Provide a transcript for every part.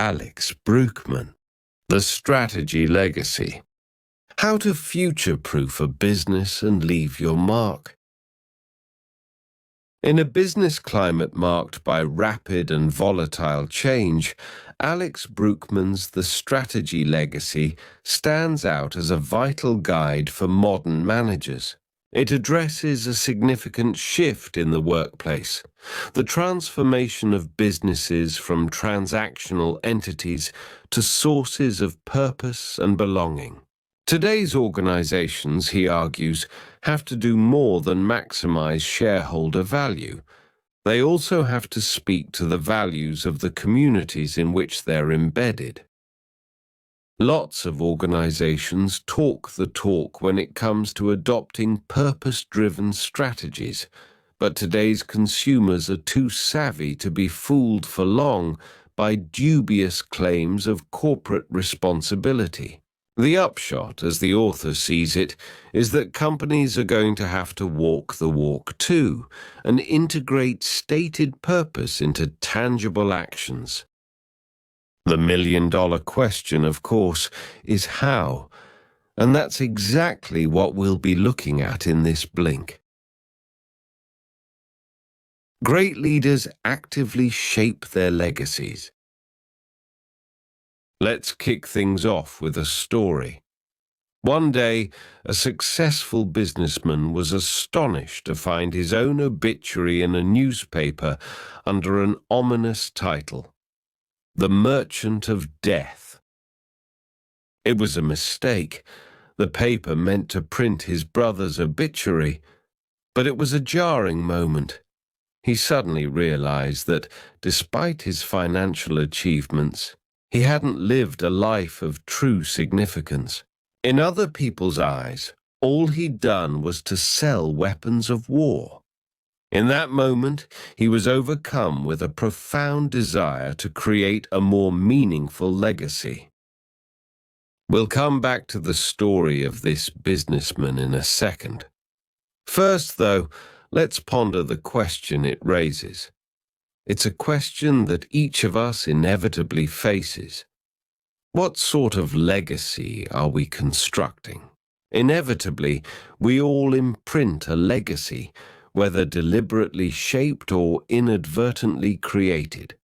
Alex Brueckmann. The Strategy Legacy. How to future-proof a business and leave your mark. In a business climate marked by rapid and volatile change, Alex Brueckmann's The Strategy Legacy stands out as a vital guide for modern managers. It addresses a significant shift in the workplace, the transformation of businesses from transactional entities to sources of purpose and belonging. Today's organizations, he argues, have to do more than maximize shareholder value. They also have to speak to the values of the communities in which they're embedded. Lots of organizations talk the talk when it comes to adopting purpose-driven strategies, but today's consumers are too savvy to be fooled for long by dubious claims of corporate responsibility. The upshot, as the author sees it, is that companies are going to have to walk the walk too, and integrate stated purpose into tangible actions. The million-dollar question, of course, is how, and that's exactly what we'll be looking at in this blink. Great leaders actively shape their legacies. Let's kick things off with a story. One day, a successful businessman was astonished to find his own obituary in a newspaper under an ominous title: The Merchant of Death. It was a mistake. The paper meant to print his brother's obituary, but it was a jarring moment. He suddenly realized that, despite his financial achievements, he hadn't lived a life of true significance. In other people's eyes, all he'd done was to sell weapons of war. In that moment, he was overcome with a profound desire to create a more meaningful legacy. We'll come back to the story of this businessman in a second. First, though, let's ponder the question it raises. It's a question that each of us inevitably faces. What sort of legacy are we constructing? Inevitably, we all imprint a legacy, whether deliberately shaped or inadvertently created.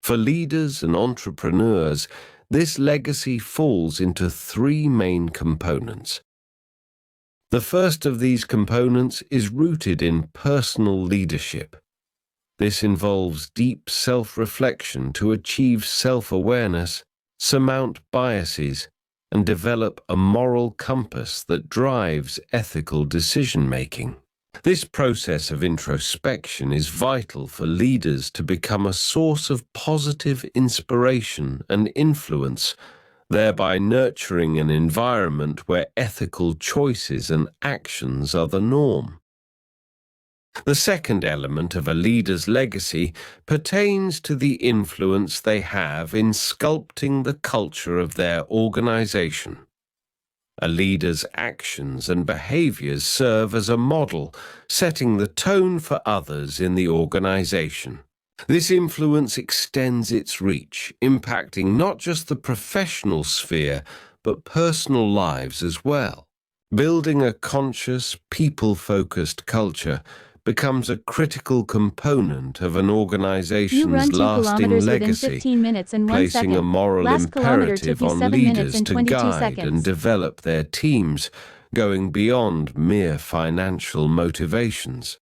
For leaders and entrepreneurs, this legacy falls into three main components. The first of these components is rooted in personal leadership. This involves deep self-reflection to achieve self-awareness, surmount biases, and develop a moral compass that drives ethical decision-making. This process of introspection is vital for leaders to become a source of positive inspiration and influence, thereby nurturing an environment where ethical choices and actions are the norm. The second element of a leader's legacy pertains to the influence they have in sculpting the culture of their organization. A leader's actions and behaviors serve as a model, setting the tone for others in the organization. This influence extends its reach, impacting not just the professional sphere, but personal lives as well. Building a conscious, people-focused culture becomes a critical component of an organization's lasting legacy, placing a moral imperative on leaders to guide and develop their teams, going beyond mere financial motivations.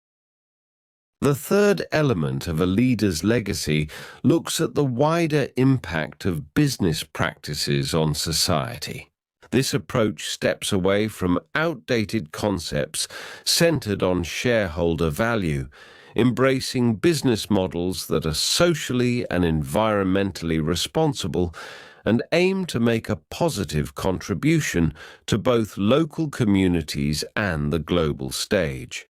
The third element of a leader's legacy looks at the wider impact of business practices on society. This approach steps away from outdated concepts centered on shareholder value, embracing business models that are socially and environmentally responsible and aim to make a positive contribution to both local communities and the global stage.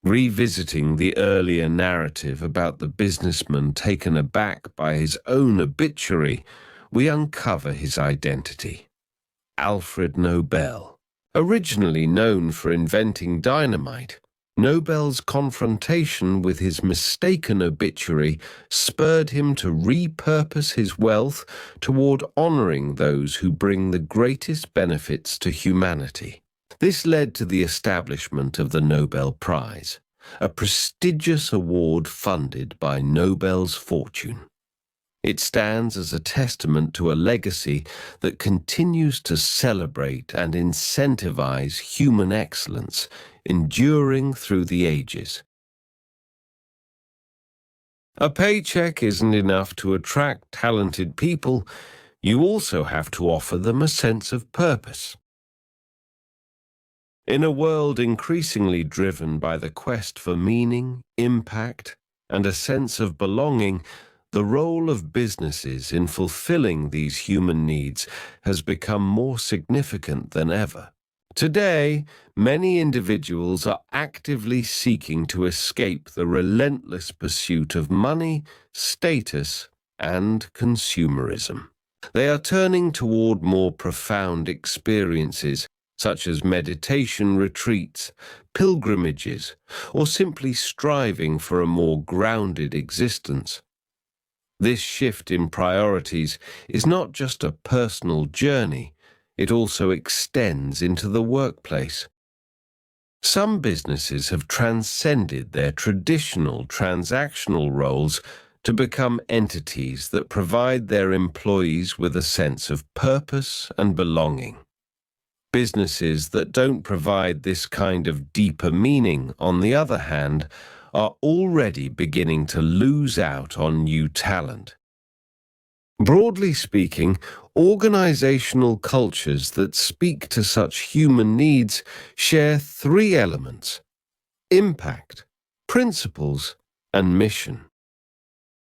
Revisiting the earlier narrative about the businessman taken aback by his own obituary, we uncover his identity. Alfred Nobel. Originally known for inventing dynamite, Nobel's confrontation with his mistaken obituary spurred him to repurpose his wealth toward honoring those who bring the greatest benefits to humanity. This led to the establishment of the Nobel Prize, a prestigious award funded by Nobel's fortune. It stands as a testament to a legacy that continues to celebrate and incentivize human excellence, enduring through the ages. A paycheck isn't enough to attract talented people. You also have to offer them a sense of purpose. In a world increasingly driven by the quest for meaning, impact, and a sense of belonging, the role of businesses in fulfilling these human needs has become more significant than ever. Today, many individuals are actively seeking to escape the relentless pursuit of money, status, and consumerism. They are turning toward more profound experiences, such as meditation retreats, pilgrimages, or simply striving for a more grounded existence. This shift in priorities is not just a personal journey, it also extends into the workplace. Some businesses have transcended their traditional transactional roles to become entities that provide their employees with a sense of purpose and belonging. Businesses that don't provide this kind of deeper meaning, on the other hand, are already beginning to lose out on new talent. Broadly speaking, organizational cultures that speak to such human needs share three elements: impact, principles, and mission.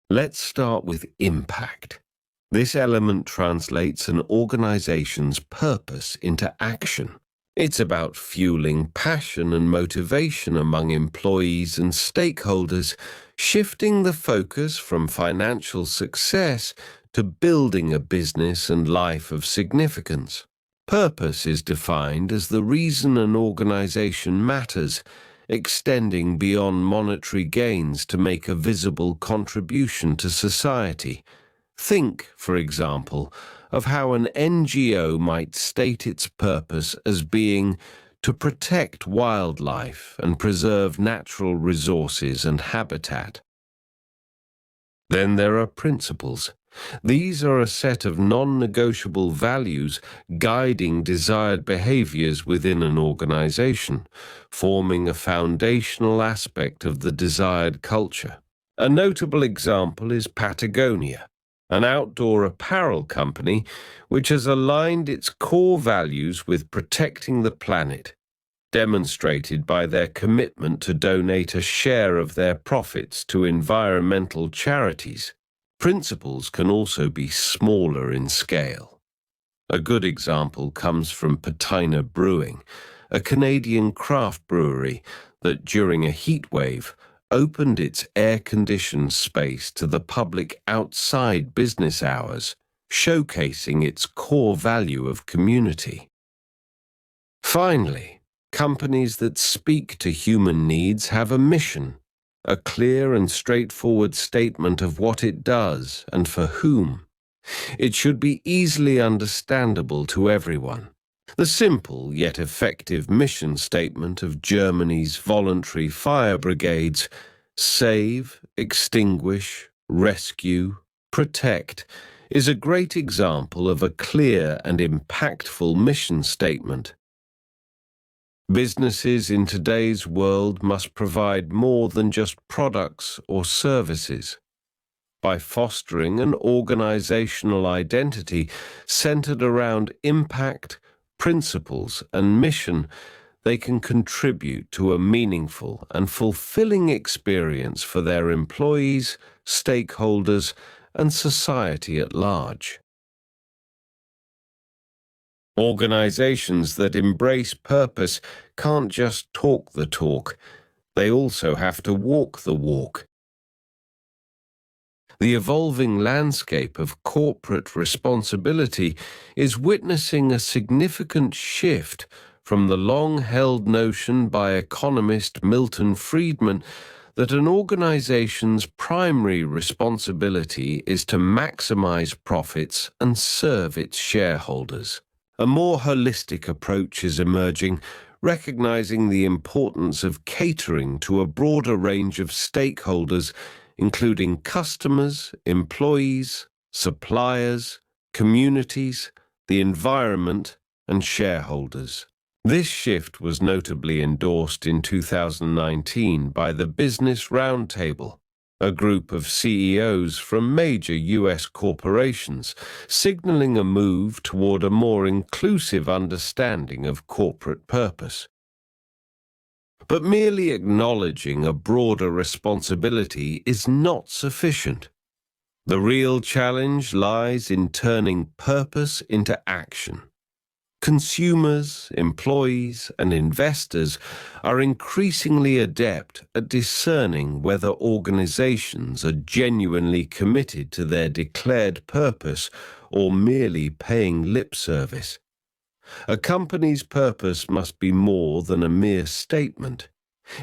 Let's start with impact. This element translates an organization's purpose into action. It's about fueling passion and motivation among employees and stakeholders, shifting the focus from financial success to building a business and life of significance. Purpose is defined as the reason an organization matters, extending beyond monetary gains to make a visible contribution to society. Think, for example, of how an NGO might state its purpose as being to protect wildlife and preserve natural resources and habitat. Then there are principles. These are a set of non-negotiable values guiding desired behaviors within an organization, forming a foundational aspect of the desired culture. A notable example is Patagonia, an outdoor apparel company which has aligned its core values with protecting the planet, demonstrated by their commitment to donate a share of their profits to environmental charities. Principles can also be smaller in scale. A good example comes from Patina Brewing, a Canadian craft brewery that during a heat wave opened its air-conditioned space to the public outside business hours, showcasing its core value of community. Finally, companies that speak to human needs have a mission, a clear and straightforward statement of what it does and for whom. It should be easily understandable to everyone. The simple yet effective mission statement of Germany's voluntary fire brigades, save, extinguish, rescue, protect, is a great example of a clear and impactful mission statement. Businesses in today's world must provide more than just products or services. By fostering an organizational identity centered around impact, principles, and mission, they can contribute to a meaningful and fulfilling experience for their employees, stakeholders, and society at large. Organizations that embrace purpose can't just talk the talk, they also have to walk the walk. The evolving landscape of corporate responsibility is witnessing a significant shift from the long-held notion by economist Milton Friedman that an organization's primary responsibility is to maximize profits and serve its shareholders. A more holistic approach is emerging, recognizing the importance of catering to a broader range of stakeholders, including customers, employees, suppliers, communities, the environment, and shareholders. This shift was notably endorsed in 2019 by the Business Roundtable, a group of CEOs from major U.S. corporations, signaling a move toward a more inclusive understanding of corporate purpose. But merely acknowledging a broader responsibility is not sufficient. The real challenge lies in turning purpose into action. Consumers, employees, and investors are increasingly adept at discerning whether organizations are genuinely committed to their declared purpose or merely paying lip service. A company's purpose must be more than a mere statement.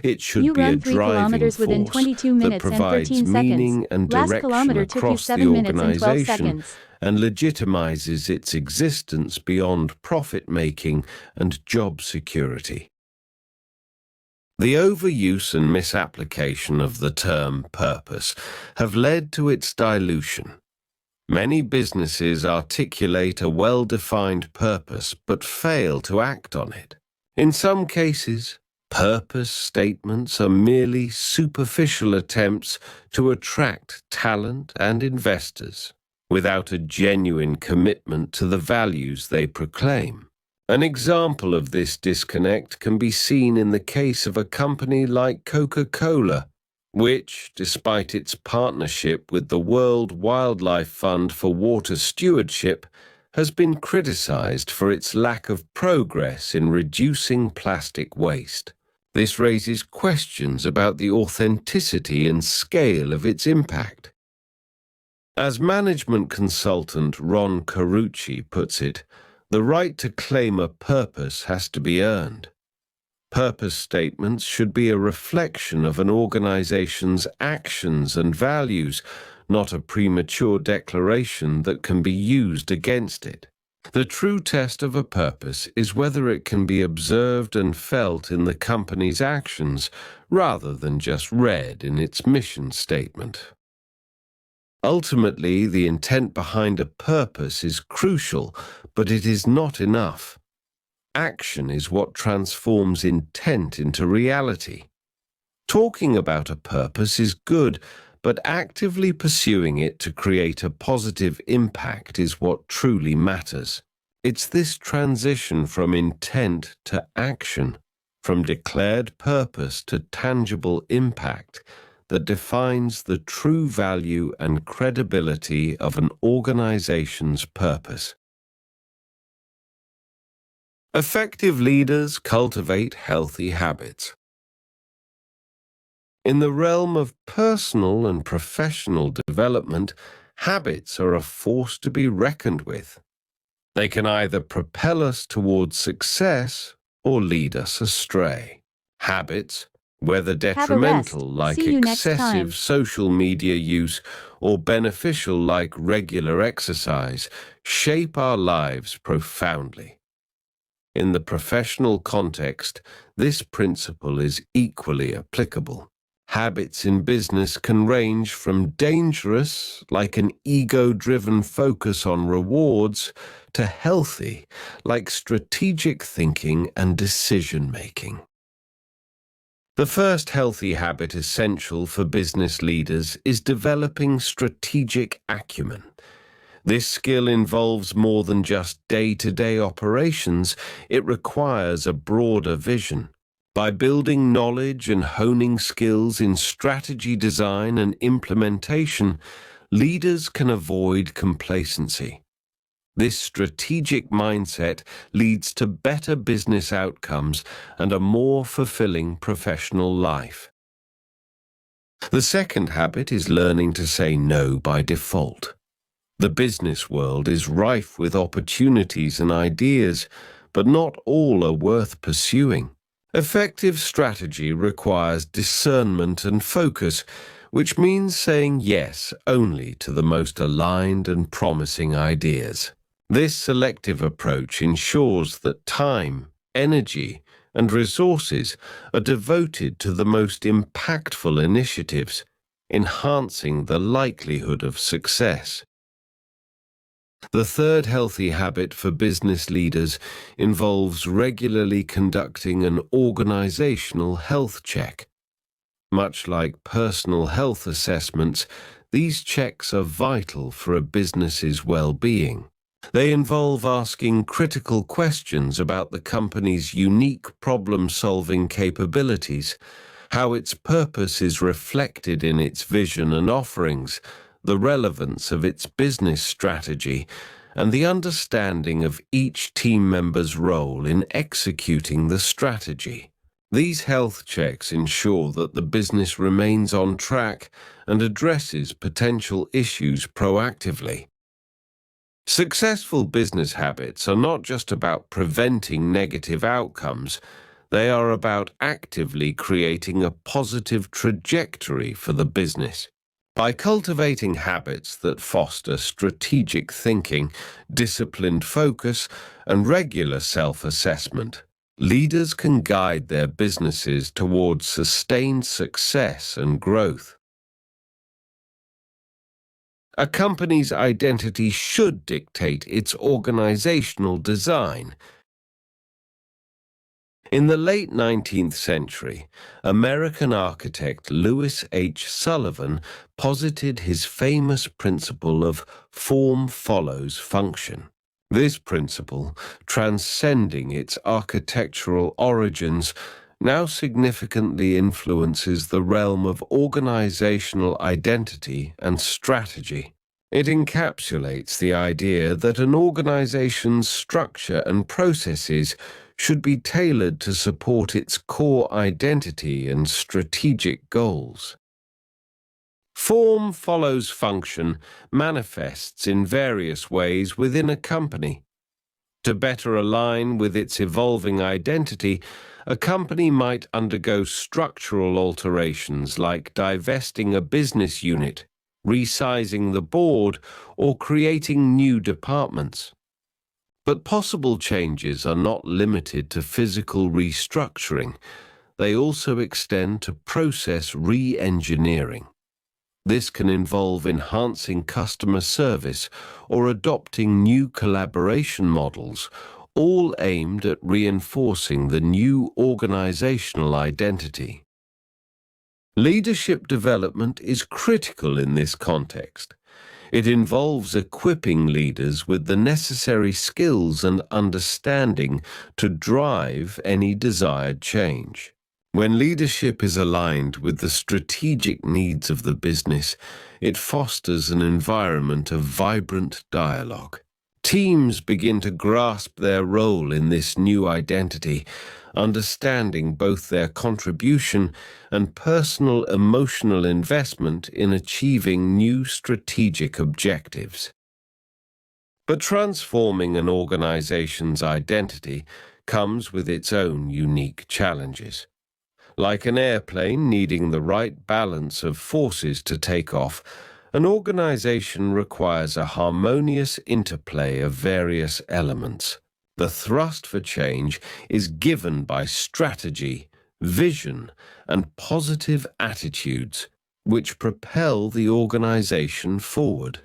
It should be a driving force that provides meaning and direction across the organization and legitimizes its existence beyond profit-making and job security. The overuse and misapplication of the term purpose have led to its dilution. Many businesses articulate a well-defined purpose but fail to act on it. In some cases, purpose statements are merely superficial attempts to attract talent and investors, without a genuine commitment to the values they proclaim. An example of this disconnect can be seen in the case of a company like Coca-Cola, which, despite its partnership with the World Wildlife Fund for Water Stewardship, has been criticized for its lack of progress in reducing plastic waste. This raises questions about the authenticity and scale of its impact. As management consultant Ron Carucci puts it, the right to claim a purpose has to be earned. Purpose statements should be a reflection of an organization's actions and values, not a premature declaration that can be used against it. The true test of a purpose is whether it can be observed and felt in the company's actions rather than just read in its mission statement. Ultimately, the intent behind a purpose is crucial, but it is not enough. Action is what transforms intent into reality. Talking about a purpose is good, but actively pursuing it to create a positive impact is what truly matters. It's this transition from intent to action, from declared purpose to tangible impact, that defines the true value and credibility of an organization's purpose. Effective leaders cultivate healthy habits. In the realm of personal and professional development, habits are a force to be reckoned with. They can either propel us towards success or lead us astray. Habits, whether detrimental like excessive social media use or beneficial like regular exercise, shape our lives profoundly. In the professional context, this principle is equally applicable. Habits in business can range from dangerous, like an ego-driven focus on rewards, to healthy, like strategic thinking and decision-making. The first healthy habit essential for business leaders is developing strategic acumen. This skill involves more than just day-to-day operations. It requires a broader vision. By building knowledge and honing skills in strategy design and implementation, leaders can avoid complacency. This strategic mindset leads to better business outcomes and a more fulfilling professional life. The second habit is learning to say no by default. The business world is rife with opportunities and ideas, but not all are worth pursuing. Effective strategy requires discernment and focus, which means saying yes only to the most aligned and promising ideas. This selective approach ensures that time, energy, and resources are devoted to the most impactful initiatives, enhancing the likelihood of success. The third healthy habit for business leaders involves regularly conducting an organizational health check. Much like personal health assessments, these checks are vital for a business's well-being. They involve asking critical questions about the company's unique problem-solving capabilities, how its purpose is reflected in its vision and offerings, the relevance of its business strategy, and the understanding of each team member's role in executing the strategy. These health checks ensure that the business remains on track and addresses potential issues proactively. Successful business habits are not just about preventing negative outcomes, they are about actively creating a positive trajectory for the business. By cultivating habits that foster strategic thinking, disciplined focus, and regular self-assessment, leaders can guide their businesses towards sustained success and growth. A company's identity should dictate its organizational design. In the late 19th century, American architect Louis H. Sullivan posited his famous principle of form follows function. This principle, transcending its architectural origins, now significantly influences the realm of organizational identity and strategy. It encapsulates the idea that an organization's structure and processes should be tailored to support its core identity and strategic goals. Form follows function manifests in various ways within a company. To better align with its evolving identity, a company might undergo structural alterations like divesting a business unit, resizing the board, or creating new departments. But possible changes are not limited to physical restructuring. They also extend to process re-engineering. This can involve enhancing customer service or adopting new collaboration models, all aimed at reinforcing the new organizational identity. Leadership development is critical in this context. It involves equipping leaders with the necessary skills and understanding to drive any desired change. When leadership is aligned with the strategic needs of the business, it fosters an environment of vibrant dialogue. Teams begin to grasp their role in this new identity, understanding both their contribution and personal emotional investment in achieving new strategic objectives. But transforming an organization's identity comes with its own unique challenges. Like an airplane needing the right balance of forces to take off, an organization requires a harmonious interplay of various elements. The thrust for change is given by strategy, vision, and positive attitudes, which propel the organization forward.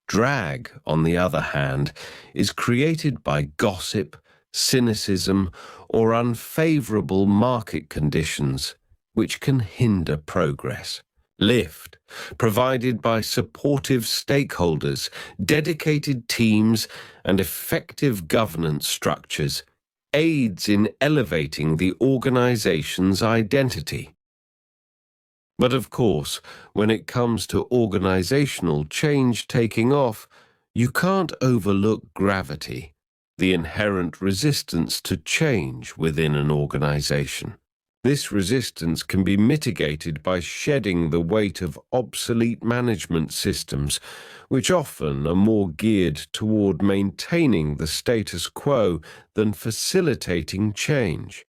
Drag, on the other hand, is created by gossip, cynicism, or unfavorable market conditions, which can hinder progress. Lift, provided by supportive stakeholders, dedicated teams, and effective governance structures, aids in elevating the organization's identity. But of course, when it comes to organizational change taking off, you can't overlook gravity, the inherent resistance to change within an organization. This resistance can be mitigated by shedding the weight of obsolete management systems, which often are more geared toward maintaining the status quo than facilitating change.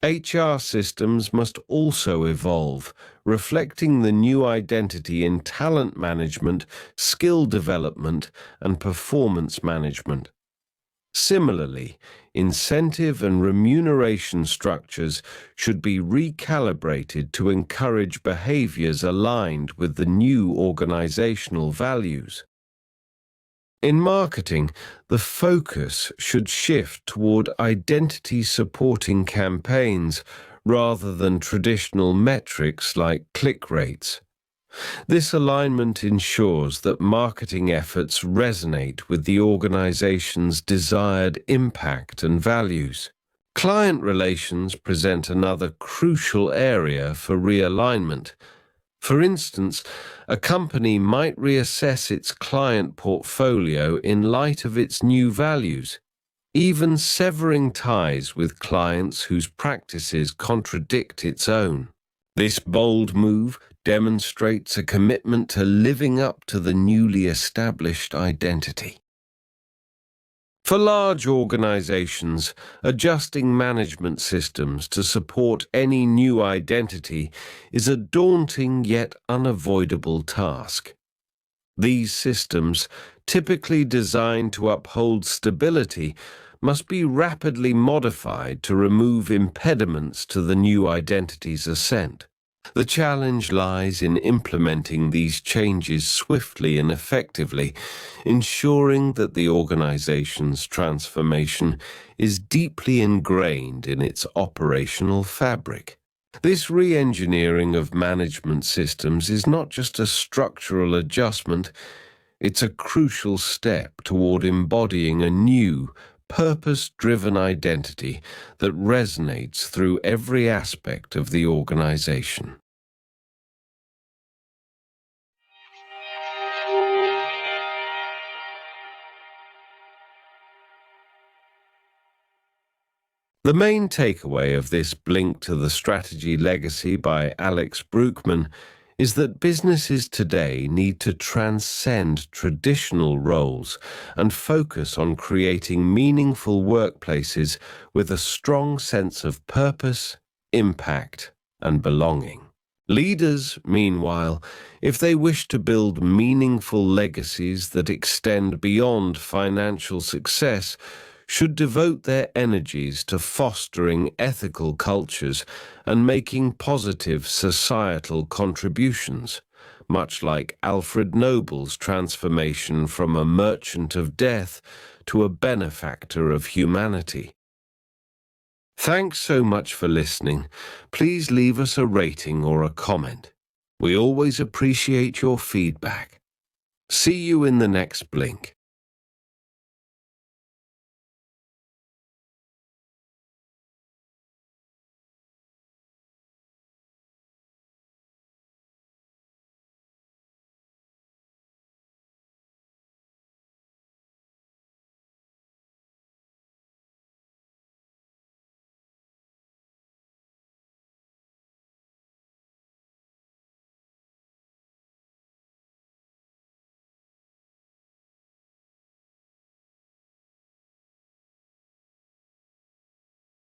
HR systems must also evolve, reflecting the new identity in talent management, skill development, and performance management. Similarly, incentive and remuneration structures should be recalibrated to encourage behaviors aligned with the new organizational values. In marketing, the focus should shift toward identity-supporting campaigns rather than traditional metrics like click rates. This alignment ensures that marketing efforts resonate with the organization's desired impact and values. Client relations present another crucial area for realignment. For instance, a company might reassess its client portfolio in light of its new values, even severing ties with clients whose practices contradict its own. This bold move demonstrates a commitment to living up to the newly established identity. For large organizations, adjusting management systems to support any new identity is a daunting yet unavoidable task. These systems, typically designed to uphold stability, must be rapidly modified to remove impediments to the new identity's ascent. The challenge lies in implementing these changes swiftly and effectively, ensuring that the organization's transformation is deeply ingrained in its operational fabric. This re-engineering of management systems is not just a structural adjustment, it's a crucial step toward embodying a new, purpose-driven identity that resonates through every aspect of the organization. The main takeaway of this Blink to the Strategy legacy by Alex Brueckmann is that businesses today need to transcend traditional roles and focus on creating meaningful workplaces with a strong sense of purpose, impact, and belonging. Leaders, meanwhile, if they wish to build meaningful legacies that extend beyond financial success, should devote their energies to fostering ethical cultures and making positive societal contributions, much like Alfred Noble's transformation from a merchant of death to a benefactor of humanity. Thanks so much for listening. Please leave us a rating or a comment. We always appreciate your feedback. See you in the next Blink.